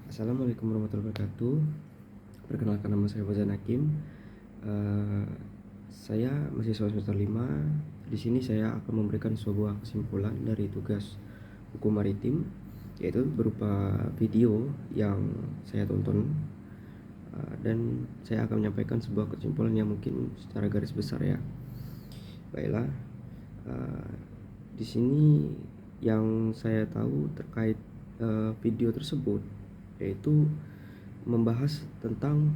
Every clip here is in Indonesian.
Assalamualaikum warahmatullahi wabarakatuh. Perkenalkan, nama saya Fauzan Hakim. Eh, saya mahasiswa semester 5. Di sini saya akan memberikan sebuah kesimpulan dari tugas hukum maritim, yaitu berupa video yang saya tonton, dan saya akan menyampaikan sebuah kesimpulan yang mungkin secara garis besar ya. Baiklah, eh, di sini yang saya tahu terkait video tersebut yaitu membahas tentang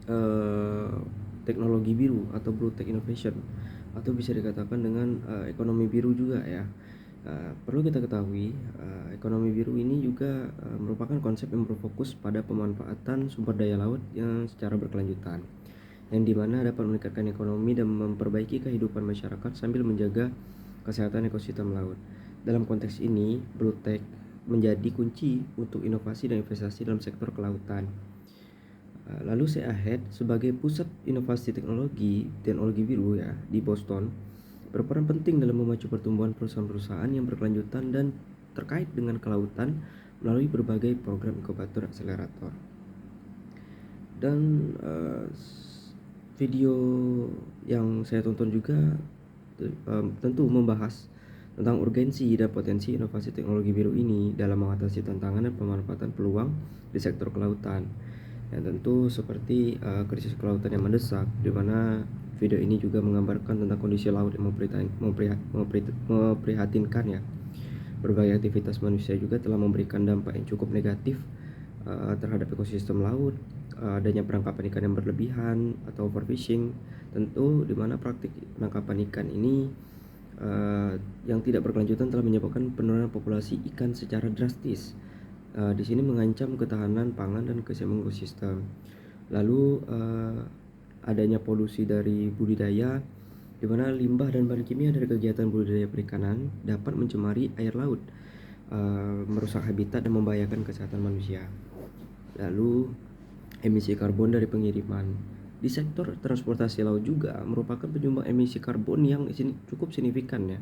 eh, teknologi biru atau blue tech innovation, atau bisa dikatakan dengan ekonomi biru juga ya. Perlu kita ketahui, ekonomi biru ini juga merupakan konsep yang berfokus pada pemanfaatan sumber daya laut yang secara berkelanjutan, yang dimana dapat meningkatkan ekonomi dan memperbaiki kehidupan masyarakat sambil menjaga kesehatan ekosistem laut. Dalam konteks ini, blue tech menjadi kunci untuk inovasi dan investasi dalam sektor kelautan. Lalu Seahead sebagai pusat inovasi teknologi biru ya di Boston berperan penting dalam memacu pertumbuhan perusahaan-perusahaan yang berkelanjutan dan terkait dengan kelautan melalui berbagai program inkubator akselerator. Dan video yang saya tonton juga tentu membahas tentang urgensi dan potensi inovasi teknologi biru ini dalam mengatasi tantangan dan pemanfaatan peluang di sektor kelautan. Dan tentu seperti krisis kelautan yang mendesak, di mana video ini juga menggambarkan tentang kondisi laut yang memprihatinkan ya. Berbagai aktivitas manusia juga telah memberikan dampak yang cukup negatif terhadap ekosistem laut, adanya penangkapan ikan yang berlebihan atau overfishing, tentu di mana praktik penangkapan ikan ini yang tidak berkelanjutan telah menyebabkan penurunan populasi ikan secara drastis. Di sini mengancam ketahanan pangan dan keseimbangan ekosistem. Lalu adanya polusi dari budidaya, di mana limbah dan bahan kimia dari kegiatan budidaya perikanan dapat mencemari air laut, merusak habitat dan membahayakan kesehatan manusia. Lalu emisi karbon dari pengiriman. Di sektor transportasi laut juga merupakan penyumbang emisi karbon yang cukup signifikan ya,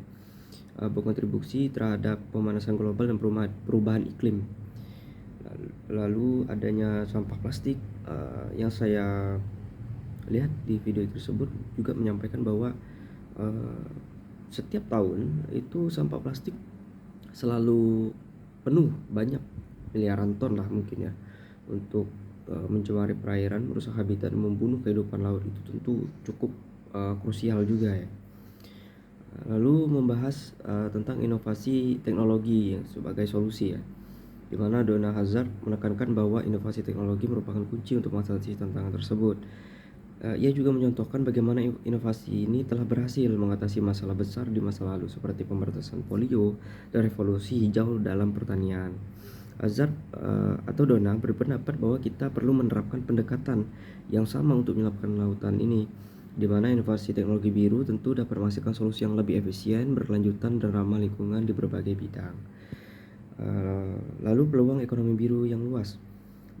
berkontribusi terhadap pemanasan global dan perubahan iklim. Lalu adanya sampah plastik, yang saya lihat di video tersebut juga menyampaikan bahwa setiap tahun itu sampah plastik selalu penuh, banyak miliaran ton lah mungkin ya, untuk mencemari perairan, merusak habitat, dan membunuh kehidupan laut. Itu tentu cukup krusial juga ya. Lalu membahas tentang inovasi teknologi sebagai solusi ya, di mana Donna Hazard menekankan bahwa inovasi teknologi merupakan kunci untuk mengatasi tantangan tersebut. Ia juga mencontohkan bagaimana inovasi ini telah berhasil mengatasi masalah besar di masa lalu seperti pemberantasan polio dan revolusi hijau dalam pertanian. Hazard atau Donna berpendapat bahwa kita perlu menerapkan pendekatan yang sama untuk menyelamatkan lautan ini, di mana inovasi teknologi biru tentu dapat menghasilkan solusi yang lebih efisien, berkelanjutan, dan ramah lingkungan di berbagai bidang. Lalu peluang ekonomi biru yang luas.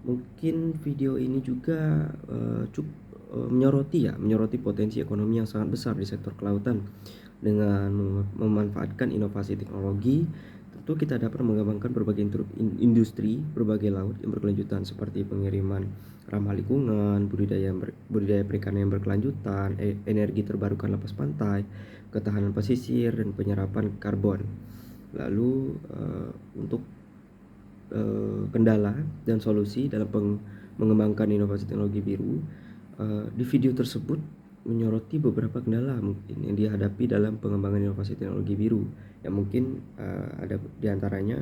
Mungkin video ini juga cukup menyoroti potensi ekonomi yang sangat besar di sektor kelautan. Dengan memanfaatkan inovasi teknologi, tentu kita dapat mengembangkan berbagai industri berbagai laut yang berkelanjutan seperti pengiriman ramah lingkungan, budidaya perikanan yang berkelanjutan, energi terbarukan lepas pantai, ketahanan pesisir, dan penyerapan karbon. Lalu untuk kendala dan solusi dalam mengembangkan inovasi teknologi biru, di video tersebut menyoroti beberapa kendala mungkin yang dihadapi dalam pengembangan inovasi teknologi biru, yang mungkin ada diantaranya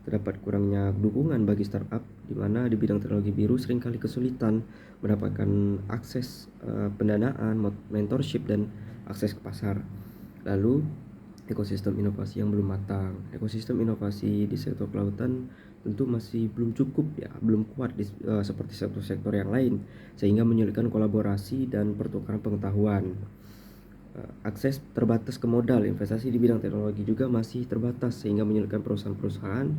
terdapat kurangnya dukungan bagi startup, di mana di bidang teknologi biru seringkali kesulitan mendapatkan akses pendanaan, mentorship, dan akses ke pasar. Lalu ekosistem inovasi yang belum matang. Ekosistem inovasi di sektor kelautan tentu masih belum cukup ya, belum kuat seperti sektor-sektor yang lain, sehingga menyulitkan kolaborasi dan pertukaran pengetahuan. Akses terbatas ke modal investasi di bidang teknologi juga masih terbatas, sehingga menyulitkan perusahaan-perusahaan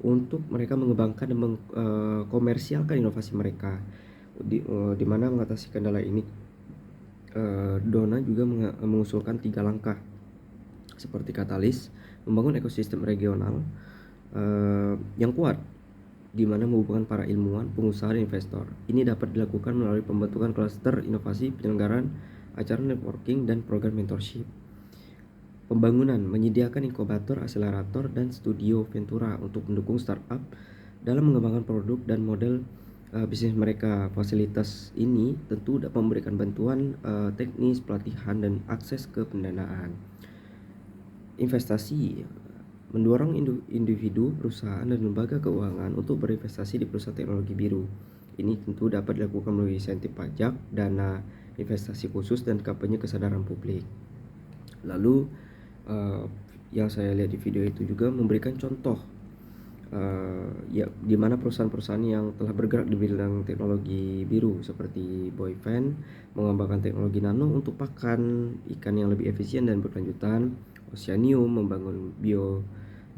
untuk mereka mengembangkan dan mengkomersialkan inovasi mereka. Di mana mengatasi kendala ini, Donna juga mengusulkan 3 langkah seperti katalis, membangun ekosistem regional yang kuat, di mana menghubungkan para ilmuwan, pengusaha, dan investor. Ini dapat dilakukan melalui pembentukan klaster inovasi, penyelenggaraan acara networking, dan program mentorship. Pembangunan menyediakan inkubator, akselerator, dan studio Ventura untuk mendukung startup dalam mengembangkan produk dan model bisnis mereka. Fasilitas ini tentu dapat memberikan bantuan teknis, pelatihan, dan akses ke pendanaan. Investasi mendorong individu, perusahaan, dan lembaga keuangan untuk berinvestasi di perusahaan teknologi biru. Ini tentu dapat dilakukan melalui insentif pajak, dana investasi khusus, dan kampanye kesadaran publik. Lalu yang saya lihat di video itu juga memberikan contoh ya di mana perusahaan-perusahaan yang telah bergerak di bidang teknologi biru seperti Boyfriend mengembangkan teknologi nano untuk pakan ikan yang lebih efisien dan berkelanjutan. Oceanium membangun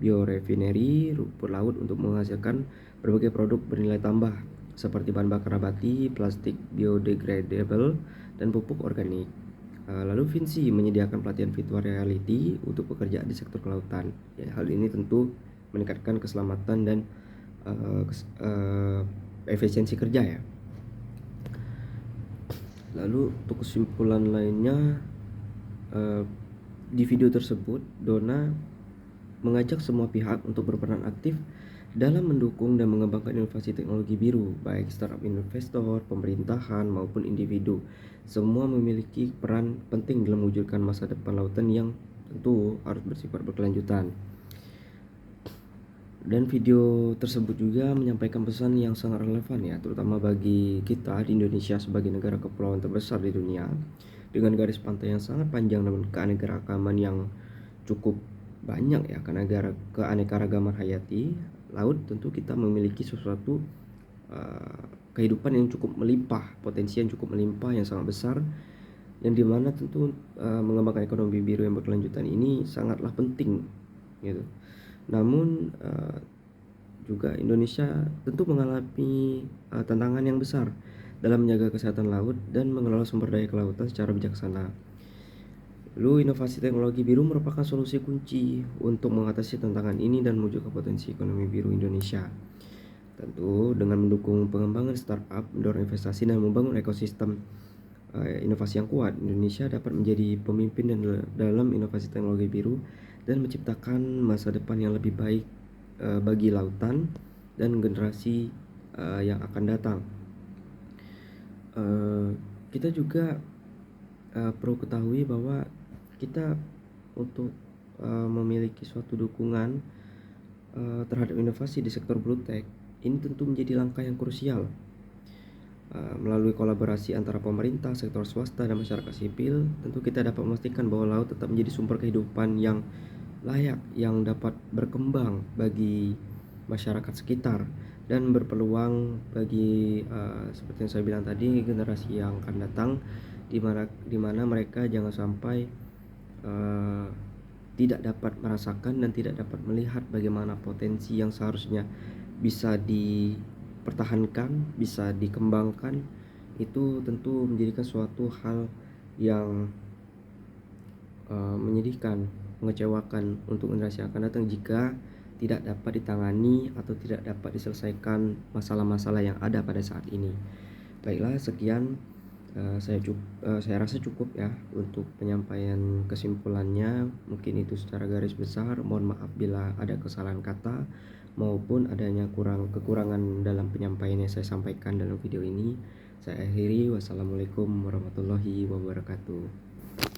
biorefinery rumput laut untuk menghasilkan berbagai produk bernilai tambah seperti bahan bakar nabati, plastik biodegradable, dan pupuk organik. Lalu Vinci menyediakan pelatihan virtual reality untuk pekerjaan di sektor kelautan. Ya, hal ini tentu meningkatkan keselamatan dan efisiensi kerja ya. Lalu untuk kesimpulan lainnya, di video tersebut Donna mengajak semua pihak untuk berperan aktif dalam mendukung dan mengembangkan inovasi teknologi biru, baik startup investor, pemerintahan, maupun individu. Semua memiliki peran penting dalam mewujudkan masa depan lautan yang tentu harus bersifat berkelanjutan. Dan video tersebut juga menyampaikan pesan yang sangat relevan ya, terutama bagi kita di Indonesia sebagai negara kepulauan terbesar di dunia, dengan garis pantai yang sangat panjang dan keanekaragaman yang cukup banyak ya, keanekaragaman hayati laut. Tentu kita memiliki sesuatu kehidupan yang cukup melimpah, potensi yang cukup melimpah yang sangat besar, yang dimana tentu mengembangkan ekonomi biru yang berkelanjutan ini sangatlah penting gitu. Namun juga Indonesia tentu mengalami tantangan yang besar dalam menjaga kesehatan laut dan mengelola sumber daya kelautan secara bijaksana. Lalu inovasi teknologi biru merupakan solusi kunci untuk mengatasi tantangan ini dan mewujudkan potensi ekonomi biru Indonesia. Tentu dengan mendukung pengembangan startup, mendorong investasi, dan membangun ekosistem inovasi yang kuat, Indonesia dapat menjadi pemimpin dalam inovasi teknologi biru dan menciptakan masa depan yang lebih baik bagi lautan dan generasi yang akan datang. Kita juga perlu ketahui bahwa kita untuk memiliki suatu dukungan terhadap inovasi di sektor blue tech ini tentu menjadi langkah yang krusial. Melalui kolaborasi antara pemerintah, sektor swasta, dan masyarakat sipil, tentu kita dapat memastikan bahwa laut tetap menjadi sumber kehidupan yang layak, yang dapat berkembang bagi masyarakat sekitar dan berpeluang bagi seperti yang saya bilang tadi, generasi yang akan datang, di mana mereka jangan sampai tidak dapat merasakan dan tidak dapat melihat bagaimana potensi yang seharusnya bisa dipertahankan, bisa dikembangkan. Itu tentu menjadikan suatu hal yang menyedihkan, mengecewakan untuk generasi yang akan datang jika tidak dapat ditangani atau tidak dapat diselesaikan masalah-masalah yang ada pada saat ini. Baiklah, sekian saya rasa cukup ya untuk penyampaian kesimpulannya. Mungkin itu secara garis besar. Mohon maaf bila ada kesalahan kata maupun adanya kekurangan dalam penyampaian yang saya sampaikan dalam video ini. Saya akhiri. Wassalamualaikum warahmatullahi wabarakatuh.